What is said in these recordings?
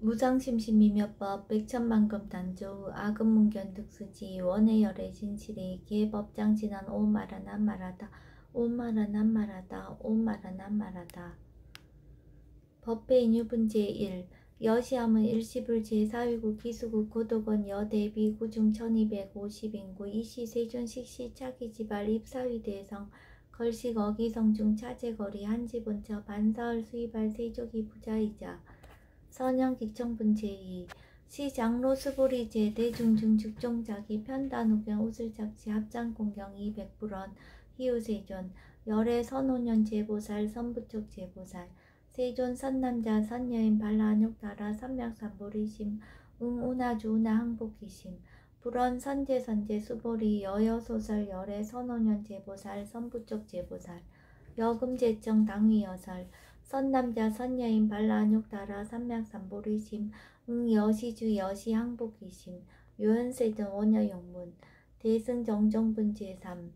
무장심심이며법 백천만금 단조 아금문견 득수지 원의 열의 진실이 계법장진한 오마라 난마라다 오마라 난마라다 오마라 난마라다. 법배인 유분 제1 여시함은 일시불 제4위국 기수국 고도건 여대비 구중 1250인구 이시 세존식시 차기지발 입사위대성 걸식 어기성중 차제거리 한지본처 반사을 수입할 세족이 부자이자 선영기청분 제2 시장로 수보리제 대중중 죽종자기 편단후경 우슬작지 합장공경 200불원 희우세존 열애 선오년 제보살 선부촉 제보살 세존 선남자 선여인 발라안욕다라 삼맥삼보리심 응우나주 우나 항복기심 불원 선제선제 수보리 여여소설 열애 선오년 제보살 선부촉 제보살 여금제정 당위여설 선남자 선여인 발라안욕다라 삼맥삼보리심 응여시주 여시항복기심 요현세등 원여용문 대승정정분 제3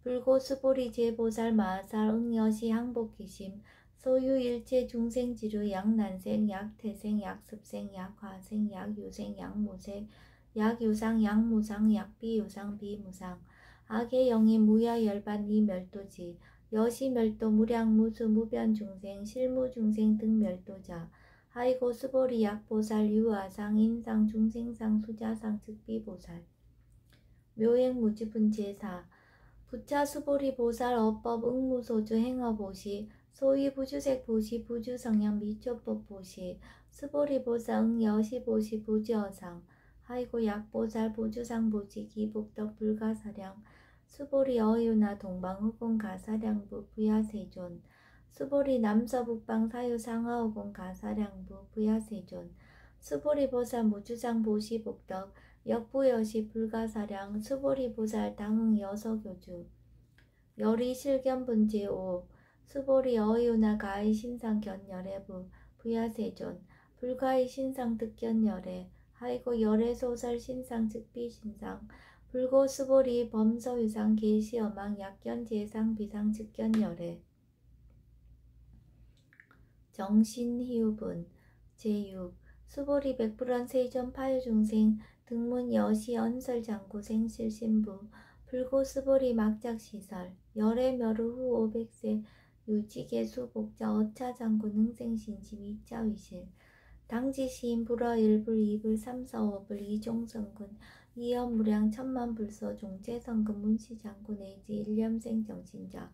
불고수보리 제보살 마하살 응여시 항복기심 소유일체 중생지루 약난생 약태생 약습생 약화생 약유생 약무생 약유상 약무상 약비유상 비무상 악의 영이 무야열반 이멸도지 여시멸도 무량무수 무변중생 실무중생 등 멸도자 하이고 수보리 약보살 유아상 인상 중생상 수자상 즉비보살 묘행무지분 제4 부차 수보리 보살 어법 응무소주 행어보시 소위 부주색 보시 부주성향 미초법 보시 수보리 보살 응여시보시 부주어상 하이고 약보살 부주상 보시 기복덕 불가사량 수보리 어유나 동방후공 가사량부 부야세존 수보리 남서북방 사유상하오공 가사량부 부야세존 수보리 보살 무주상 보시 복덕 역부여시 불가사량 수보리 보살 당응 여서교주 열이 실견분 제5 수보리 어유나 가히 신상 견열애부 부야세존 불가히 신상 득견열애 하이고 열애 소설 신상 즉비 신상 불고 수보리 범서유상 계시어망 약견 제상 비상 즉견열애 정신희우분 제6 수보리 백불원 세존 파유중생 등문 여시 언설장구 생실신부 불고 수보리 막작시설 열애 멸후 후 500세 유지계수 복자 어차장군 응생신심 이자위실 당지시인 불어 1불 2불 3서 5불 이종성군 이연무량 천만불서 종제성금 문시장군 애지 일념생 정신자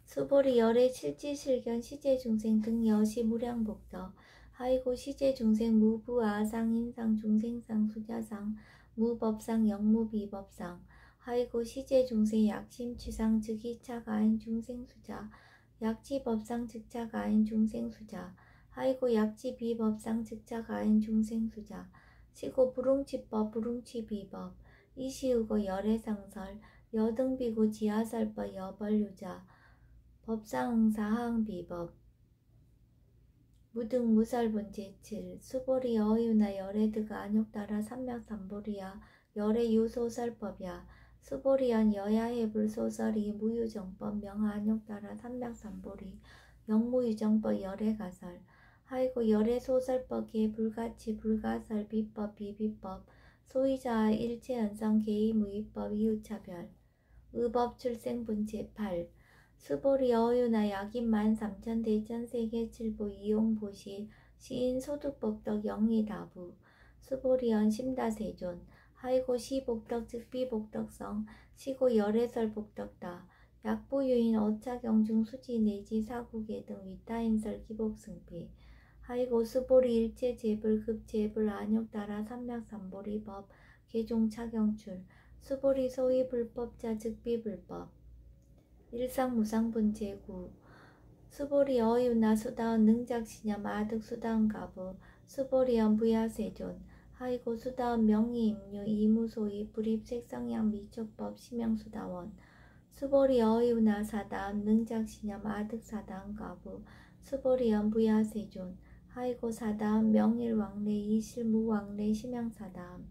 수보리 열애 칠지실견 시제중생 등 여시 무량복덕 하이고 시제중생 무부아상 인상 중생상 수자상 무법상 영무비법상 하이고 시제중생 약심취상 즉이차가인 중생수자 약지법상 즉차가인 중생수자 하이고 약지비법상 즉차가인 중생수자 시고 불웅치법 불웅치비법 이시우고 열애상설 여등비고 지하설법 여벌유자 법상응사하응비법 무등무설분 제7 수보리 어유나 열애드가 안욕따라 삼맥삼보리야 열애유소설법야 수보리연 여야해불소설이 무유정법 명하안욕따라 삼맥삼보리 영무유정법 열애가설 하이고 열애소설법계 불가치 불가설 비법 비비법 소위자 일체연성 개의무위법 이유차별 의법 출생분 제8 수보리 어유나 약인만 3천 대천 세계칠보 이용보시 시인 소득복덕 영의다부 수보리연 심다세존 하이고 시복덕 즉비복덕성 시고 열애설복덕다 약부유인 어차경중 수지 내지 사국의 등 위타인설 기복승비 하이고 수보리 일체 제불 급제불 안욕따라 삼맥삼보리법 개종차경출 수보리 소위 불법자 즉비불법 일상무상분 제9 수보리 어유나 수다원 능작시념 아득 수다원 가부 수보리연 부야세존 하이고 수다원 명의임류 이무소위 불입색성양 미촉법 심영수다원 수보리 어유나 사다원 능작시념 아득 사다원 가부 수보리연 부야세존 하이고 사다원 명일왕래 이실무왕래 심양사다원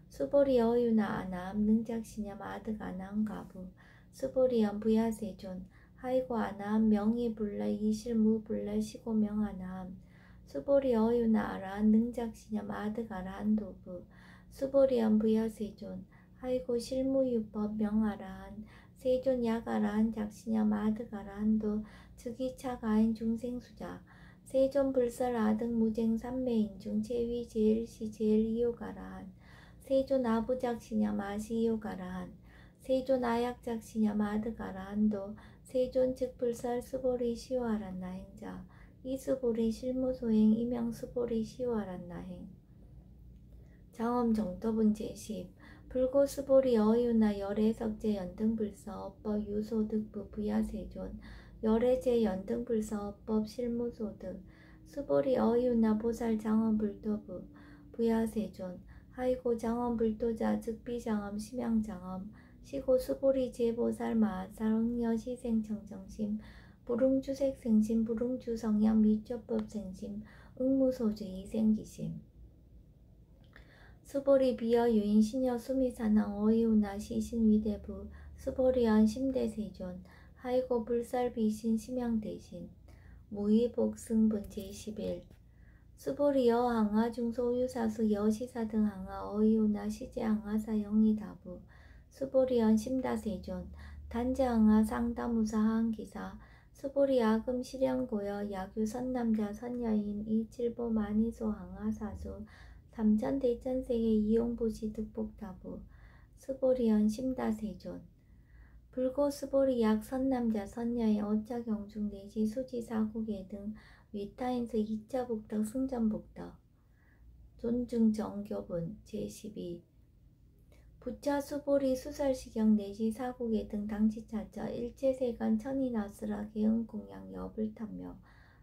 수보리 어유나 아남 능작시념 아득 아남 가부 수보리연 부야세존 하이고 아남 명의불래 이실무불래 시고명아남 수보리 어유나 아라한 능작시념 아득아라한 도부 수보리언 부여세존 하이고 실무유법 명아라한 세존 약아라한 작시념 아득아라한도 즉이차가인 중생수자 세존 불설 아득 무쟁 삼매인중 제위 제일시 제일이요가라한 세존 아부작시념 아시이요가라한 세존 아약작시념 아득아라한도 세존 즉 불설 수보리 시와란 나행자 이수보리 실무소행 이명수보리 시와란 나행 장엄 정토분 제10 불고수보리 어유나 열애석제 연등불서 업법 유소득부 부야세존 열애제 연등불서 업법 실무소득 수보리 어유나 보살 장엄불도부 부야세존 하이고 장엄불도자 즉비장엄 심양장엄 시고 수보리 제보살 마살 응여시생청정심 불응주색생심 불응주성양 미조법생심 응무소주의 생기심 수보리 비여 유인 신여 수미사낭 어이우나 시신위대부 수보리언 심대세존 하이고 불살 비신 심양대신 무의복승분 제11 수보리여 항하 중소유사수 여시사 등 항하 어이우나 시제 항하사 영이다부 수보리언 심다세존 단제 항하 상다무사 항기사 수보리 아금 실현고여 야규 선남자 선여인 이칠보 만이소 항하사수 삼천대천세계 이용부시 득복다부 수보리언 심다세존 불고 수보리 약 선남자 선여의 어짜경중 내지 수지사국의 등 위타인서 2차 복덕 승전복덕 존중정교분 제12 부차 수보리 수설시경 내지 사국의 등 당치차처 일체세간 천이나스라 개응공양 여불탐며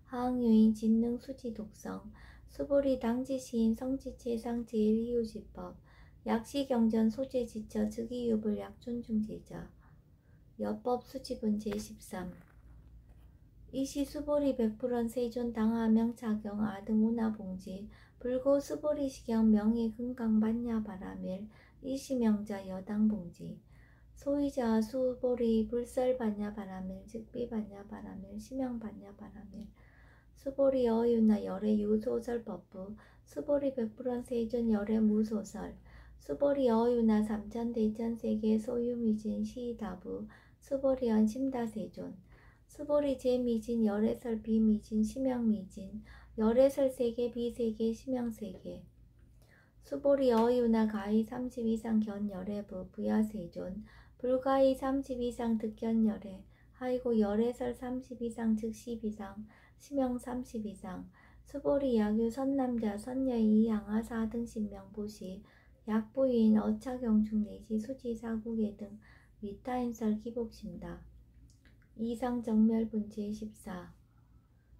하항유인 진능 수지독성 수보리 당지시인 성지체상 제일희우지법 약시경전 소재지처 즉이유불 약존중제자 여법 수지분 제13 이시 수보리 백불원 세존 당하명 차경 아등 운하봉지 불고 수보리 시경 명의 금강반야 바라밀 이시명자 여당봉지 소위자 수보리 불설반야 바라밀 즉비반야 바라밀 심양반야 바라밀 수보리 어유나 열애 유소설법부 수보리 백불원 세존 열애 무소설 수보리 어유나 삼천대천세계 소유미진 시다부 수보리언 심다세존 수보리 제미진 열애설 비미진 심양미진 열애설 세계 비세계 심양세계 수보리 어유나 가히 30 이상 견열애부 부야세존 불가히 30 이상 득견열애 하이고 열애설 30 이상 즉 10 이상 심양 30 이상 수보리 야규 선남자 선여이 양하사 등 신명보시 약부인 어차경중 내지 수지사국의 등 위타인설 기복심다 이상정멸분 제14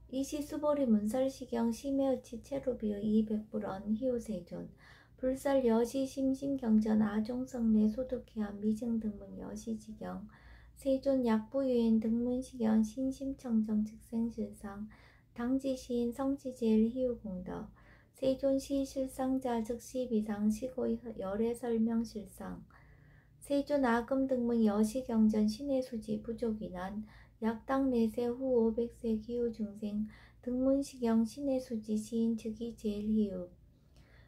이시 수보리 문설시경 심해어치 체루비의 이백불언 희우세존 불설 여시 심심경전 아종성내 소득해한 미증등문 여시지경 세존 약부유인 등문시경 신심청정 즉생실상 당지시인 성지제일 희우공덕 세존시 실상자 즉시 비상 시고 열애설명실상 세존 아금 등문 여시경전 신해수지 부족인한 약당 내세 후 500세 기후중생 등문시경 신해수지 시인 즉이 제일희우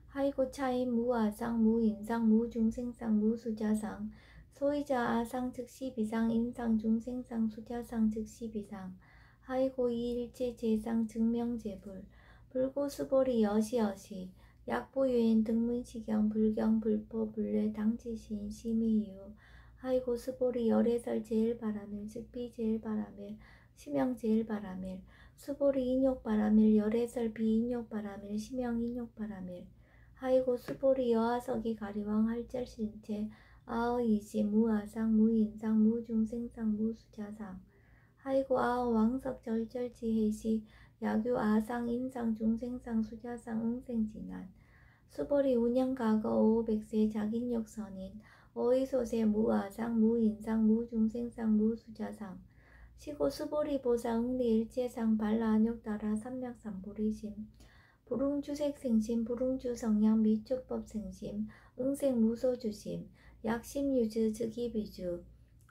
하이고 차인 무아상 무인상 무중생상 무수자상 소이자 아상 즉시 비상 인상 중생상 수자상 즉시 비상 하이고 이일체 제상 증명제불 불고수보리 여시여시 약보유인 등문시경 불경 불포 불례 당지시인 심의이유 하이고 수보리 열애설 제일바라밀 즉비 제일바라밀 심영 제일바라밀 수보리 인욕바라밀 열애설 비인욕바라밀 심영 인욕바라밀 하이고 수보리 여하석이 가리왕 할절신체 아어이지 무아상 무인상 무중생상 무수자상 하이고 아어 왕석 절절지해시 야규 아상 인상 중생상 수자상 응생진한 수보리 운영가거 500세 자긴욕선인 어이소세 무아상 무인상 무중생상 무수자상 시고 수보리 보사 응리일체상 발라안욕따라 삼맥삼보리심 불응주색생심 불응주성양 미촉법생심 응생무소주심 약심유즈 즉이비주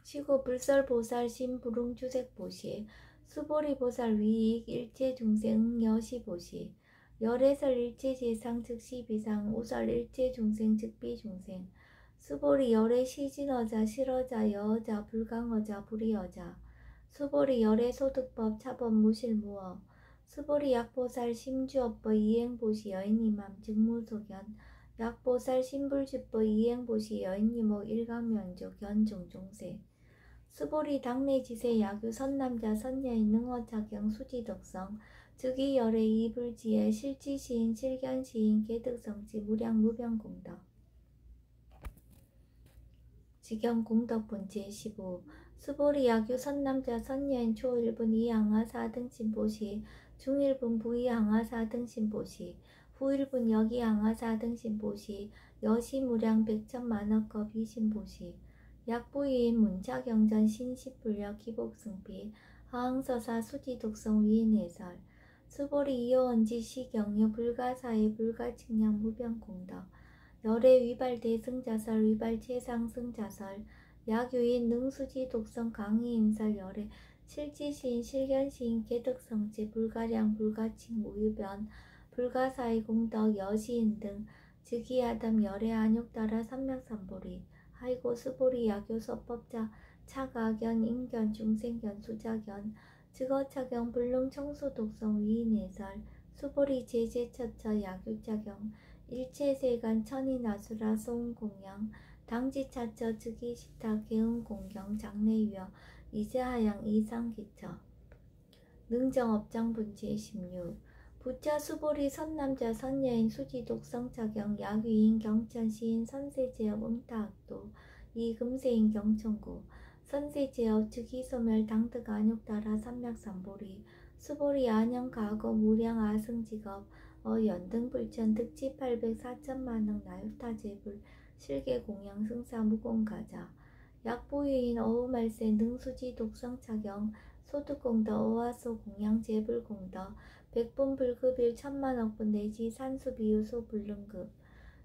시고 불설보살심 불응주색보시 수보리보살 위익 일체중생 여시보시 열애설 일체재상 즉 시비상 우설 일체중생 즉 비중생 수보리 열애 시진어자 실어자 여어자 불강어자 불이어자 수보리 열애 소득법 차법 무실무어 수보리 약보살 심주업법 이행보시 여인이맘 즉무소견 약보살 신불주법 이행보시 여인이목 일강면조 견종종세 수보리 당내지세 야규 선남자 선녀인 능어작용 수지덕성 즉이 열애 이불지에 실지시인 실견시인 개득성지 무량 무병공덕 직영공덕분 제15 수보리 야규 선남자 선녀인 초1분 이항하 4등 신보시 중1분 부이항하 4등 신보시 후1분 여기항하 4등 신보시 여시무량 백천만억겁 이신보시 약부위인 문차경전 신십불력 기복승비 하항서사 수지독성 위인해설 수보리 이호언지 시경유 불가사의 불가측량 무병공덕 열애 위발 대승자설 위발 최상승자설 약유인 능수지 독성 강의인설 열애 실지시인 실견시인 개득성지 불가량 불가칭 무유변 불가사의 공덕 여시인 등 즉이하담 열애 안욕따라 삼맥삼보리 하이고 수보리 야교 서법자 차가견 인견 중생견 수자견 즉어차경 불능 청소 독성 위인해설 수보리 제제처처 야규자경 일체세간 천이나수라 소음공양 당지차처 즉이시타 개음공경 장래유여 이제하양 이상기처 능정업장분 제16 부차 수보리 선남자 선녀인 수지독성차경 야귀인 경천시인 선세제업 응타학도 이금세인 경천구 선세제업 즉이소멸 당득 안욕따라 삼맥삼보리 수보리 안영가거 무량 아승직업 연등불천 득지 800 4천만억 나유타제불 실계공양 승사 무공가자 약보유인 어우말세 능수지 독성차경 소득공덕 어화소 공양제불공덕 백분불급일 천만억분 내지 산수비유소 불능급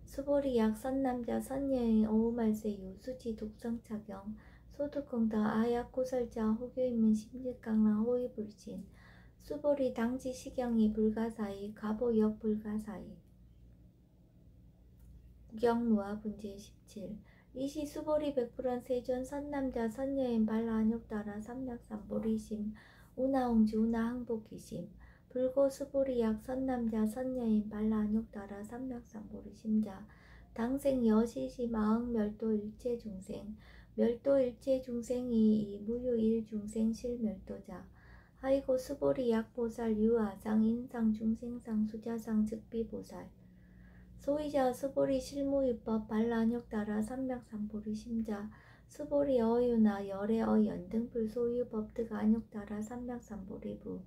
수보리 약 선남자 선녀인 어우말세 유수지 독성차경 소득공덕 아약고설자 호교인문 심직강라 호위불신 수보리 당지 시경이 불가사의 가보역 불가사의 구경무화 분제 17 이시 수보리 백불원 세존 선남자 선녀인 발라안욕따라 삼맥삼보리심 우나홍주 우나항복기심 불고 수보리 약 선남자 선녀인 발라안욕따라 삼맥삼보리심자 당생 여시시 마흥 멸도 일체중생 멸도 일체중생이 이 무유 일중생 실멸도자 하이고 수보리 약보살 유아상 인상 중생상 수자상 즉비보살 소이자 수보리 실무유법 발라안욕따라 삼맥삼보리 심자 수보리 어유나 열애 연등불 소유법득 안욕따라 삼맥삼보리부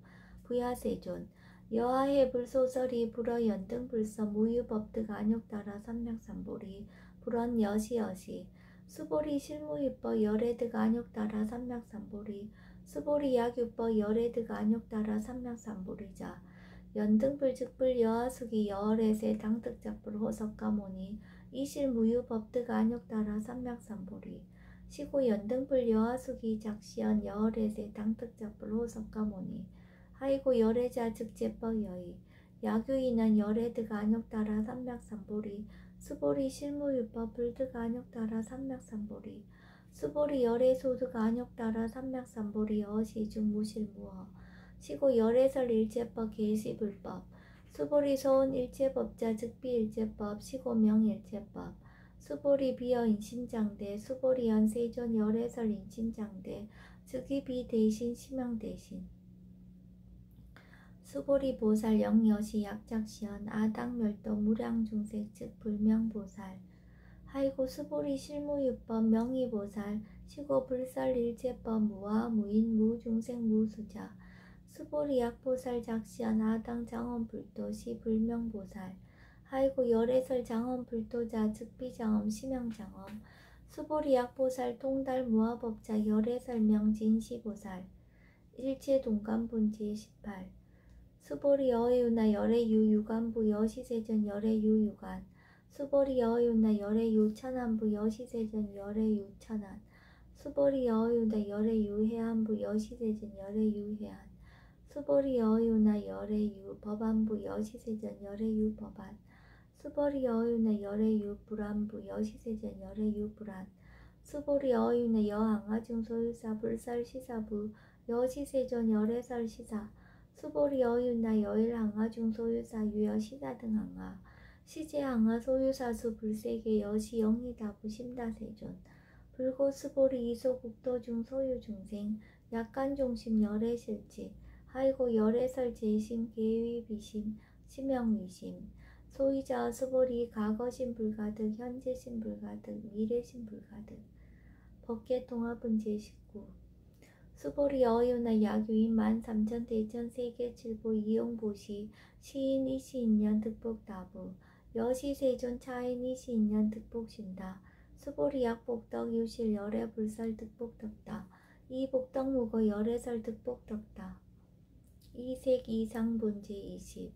부야세존 여하해 불소설이 불어 연등불서 무유법득 안욕따라 삼맥삼보리 불원 여시여시 수보리 실무유법 열애득 안욕따라 삼맥삼보리 수보리 약유법 열애득 안욕따라 삼맥삼보리자 연등불 즉불 여하수기 여월에세 당득작불 호석가모니 이실무유법득 안욕따라 삼맥삼보리 시고 연등불 여하수기 작시연 여월에세 당득작불 호석가모니 하이고 열애자 즉제법 여의 야규인은 열애득 안욕따라 삼맥삼보리 수보리 실무유법 불득 안욕따라 삼맥삼보리 수보리 열애소득 안욕따라 삼맥삼보리 어시중 무실무어 시고 열애설 일체법 계시불법 수보리 소은 일체법자 즉비일체법 시고 명일체법 수보리 비어 인신장대 수보리 연세존 열애설 인신장대 즉이 비대신 심양대신 수보리 보살 영여시 약작시연 아당멸도 무량중색 즉 불명보살 하이고 수보리 실무유법 명의보살 시고 불설 일체법 무아 무인 무중생 무수자 수보리 약보살 작시연 아당 장엄불도 시 불명보살 하이고 열애설 장엄불도자 즉비장엄 심양장엄 수보리 약보살 통달 무아법자 열애설 명진시보살 일체동감분지 18 수보리 여의유나 열애유 유관부 여시세전 열애유 유관 수보리 여의유나 열애유 천안부 여시세전 열애유 천안 수보리 여의유나 열애유 해안부 여시세전 열애유 해안 수보리 어유나 열애유 법안부 여시세전 열애유 법안 수보리 어유나 열애유 불안부 여시세전 열애유 불안 수보리 어유나 여항아중 소유사 불설시사부 여시세전 열애설시사 수보리 어유나 여일항아중 소유사 유여시사 등항아 시제항아 소유사수 불세계 여시 영리다부 심다세존 불고 수보리 이소국도중 소유중생 약간종심 열애실지 하이고 열애설제심 계위비심 심영위심 소이자 수보리 과거심 불가득 현재심 불가득 미래심 불가득 법계통합은 제19 수보리 어유나 야규인 13,000대천 세계칠보 이용보시 시인 이시인년 득복다부 여시세존 차인 이시인년 득복신다 수보리 약복덕 유실 열애 불설 득복덕다 이복덕 무거 열애설 득복덕다 이색 이상본제 20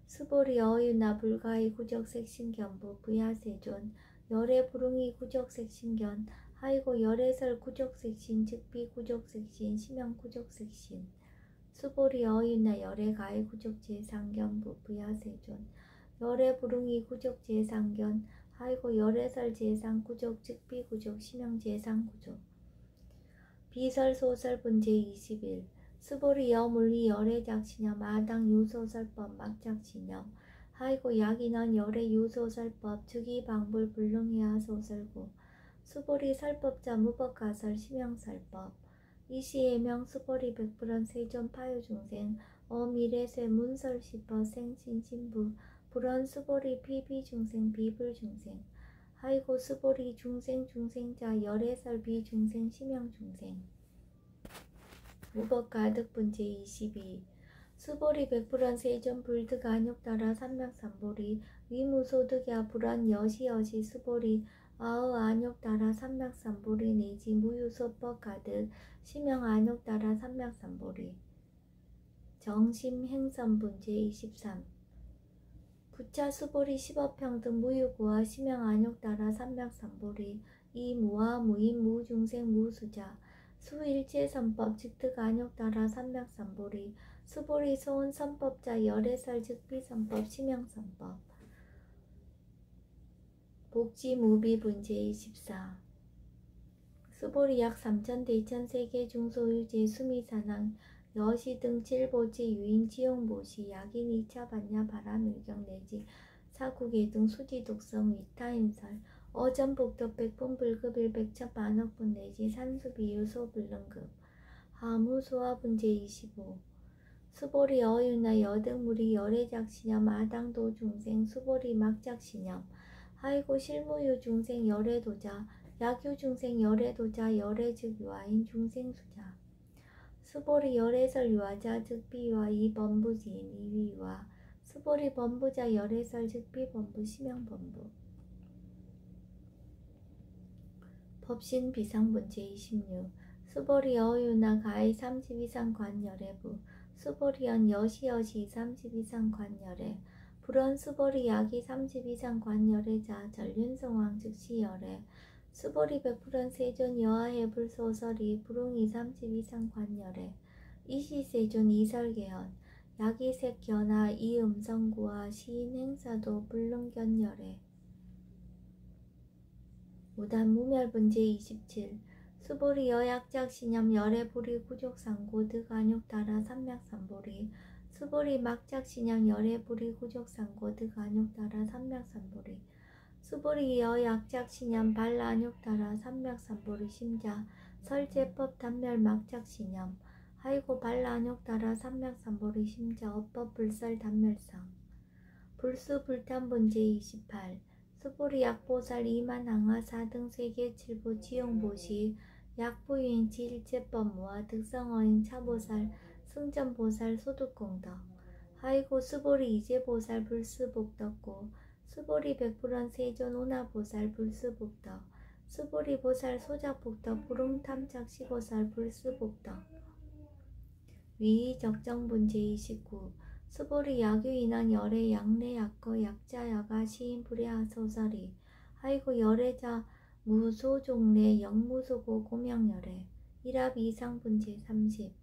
수보리 어유나 불가의 구적색신견부 부야세존 열애 불응이 구적색신견 하이고 열애설 구적색신 즉비 구적색신 심형 구적색신 수보리 어유나 열애 가의 구적제상견부 부야세존 열애 불응이 구적제상견 하이고 열애설 제상구적 즉비 구적 심형 제상구적 비설 소설 분제 21 수보리 여물리 열애작신념 아당 유소설법 막작신념 하이고 약인원 열애 유소설법 즉위방불 불능이하 소설구 수보리 설법자 무법가설 심형설법 이시해명 수보리 백불원 세존 파유중생 어미래쇠 문설시법 생신신부 불원 수보리 비비중생 비불중생 하이고 수보리 중생자 열애설 비중생 심형중생 무법가득분제 22 수보리 백불원 세존 불득 안욕따라 삼맥삼보리 위무소득야 불원 여시여시 수보리 아의 안욕따라 삼맥삼보리 내지 무유소법가득 심형 안욕따라 삼맥삼보리 정심행선분제 23 부차 수보리 십업평등 무유구와 심형 안욕따라 삼맥삼보리 이무와 무인 무중생 무수자 수일체선법 즉득 안욕따라 삼맥삼보리 수보리 소원선법자 열애설 즉비선법 심형선법 복지무비분제 24 수보리 약 3,000대천 세계 중소유제 수미산항 여시 등 칠보지 유인 지용보시 약인 2차 반야 바람일경 내지 사국의 등 수지독성 위타인설 어전복덕 백분 불급일 백첩 만억분 내지 산수비유 소불능급 하무소화분제 25 수보리 어유나 여등무리 열애작신념 아당도 중생 수보리 막작신념 하이고 실무유 중생 열애도자 약유 중생 열애도자 열애즉 유아인 중생수자 수보리 열애설 유아자 즉비유아 이범부지인 이위유아 수보리 범부자 열애설 즉비범부 심형범부 법신 비상분제 26 수보리 어유나 가의 30 이상 관열애부 수보리연 여시여시 30 이상 관열애 불원 수보리 약이 30 이상 관열애자 전륜성왕 즉시열애 수보리 백불원 세존 여하해 불소설이 불웅이 30 이상 관열애 이시세존 이설개헌 약이색 견하 이음성구와 시인행사도 불능견열애 무단무멸분제 27 수보리 여약작신념 열애불이 구족상고 득안욕따라 삼맥삼보리 수보리 막작신념 열애불이 구족상고 득안욕따라 삼맥삼보리 수보리 여약작신념 발안욕따라 삼맥삼보리 심자 설제법 단멸 막작신념 하이고 발안욕따라 삼맥삼보리 심자 업법 불설 단멸상 불수불탄분제 28 수보리 약보살 이만항하 4등 세계칠보 지용보시 약부유인 지일체법무와 득성어인 차보살 승전보살 소득공덕 하이고 수보리 이제보살 불수복덕고 수보리 백불원 세존 오나보살 불수복덕 수보리 보살 소작복덕 불응탐착시보살 불수복덕 위적정분제 29 수보리 약유인원 열애 양례 약거 약자 야가 시인 불야하 소설이 하이고 열애자 무소종례 영무소고 고명열애 일합 이상분제 30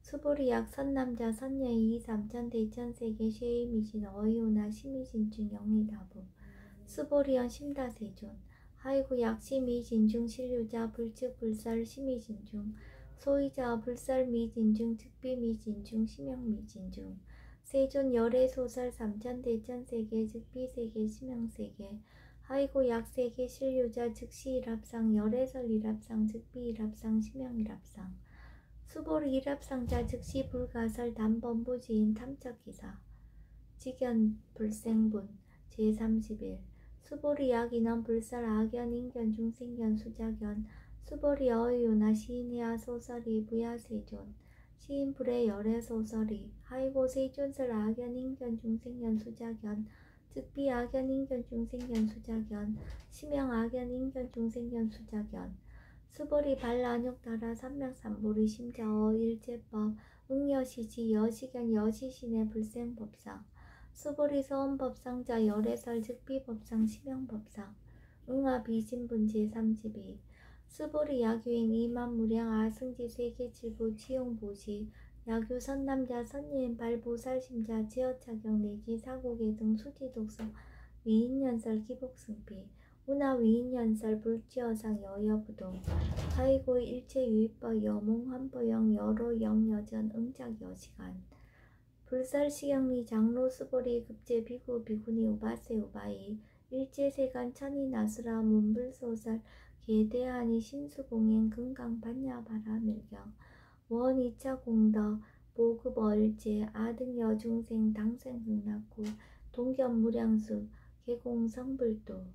수보리약 선남자 선녀이 삼천 대천세계 쉐이미진 어이오나 시미진중 영리다부 수보리언 심다세존 하이구약 시미진중 신류자 불측 불살 시미진중 소이자 불살 미진중 즉비 미진중 심형 미진중 세존 열애 소설 삼천 대천세계 즉비세계 심형세계 하이고 약세계 신류자 즉시 일합상 열애설 일합상 즉비 일합상 심형 일합상 수보리 일합상자 즉시 불가설 단번부지인 탐척기사 직연 불생분 제31 수보리 약인원 불살 악연 인견 중생견 수작연 수보리 어의유나 시인이야 소설이 부야세존 시인 불의 열애 소설이 하이고 세존설 악연 인견 중생견 수작연 즉비 악연 인견 중생견 수작연 심형 악연 인견 중생견 수작연 수보리 발란욕따라 삼맥삼보리 심자어 일제법 응여시지 여시견 여시신의 불생법상 수보리 서원법상자 열애설 즉비법상 심형법상 응아비진분 제32 수보리 야규인 이만무량 아승지 세계칠부 치용보시 야규 선남자 선예인 발보살심자 지어차경 내지 사고계 등 수지독서 위인연설 기복승비 운하 위인연설 불지어상 여여부동 하이고 일체유입법 여몽 환보영 여로 영여전 응작 여시간 불살시경리 장로 수보리 급제 비구 비구니 우바세 우바이 일제세간 천이 나수라 문불소설 계대하니 신수공행 금강 반야바라 밀경 원 2차 공덕 보급 얼제 아등 여중생 당생 극락구 동견 무량수 개공 성불도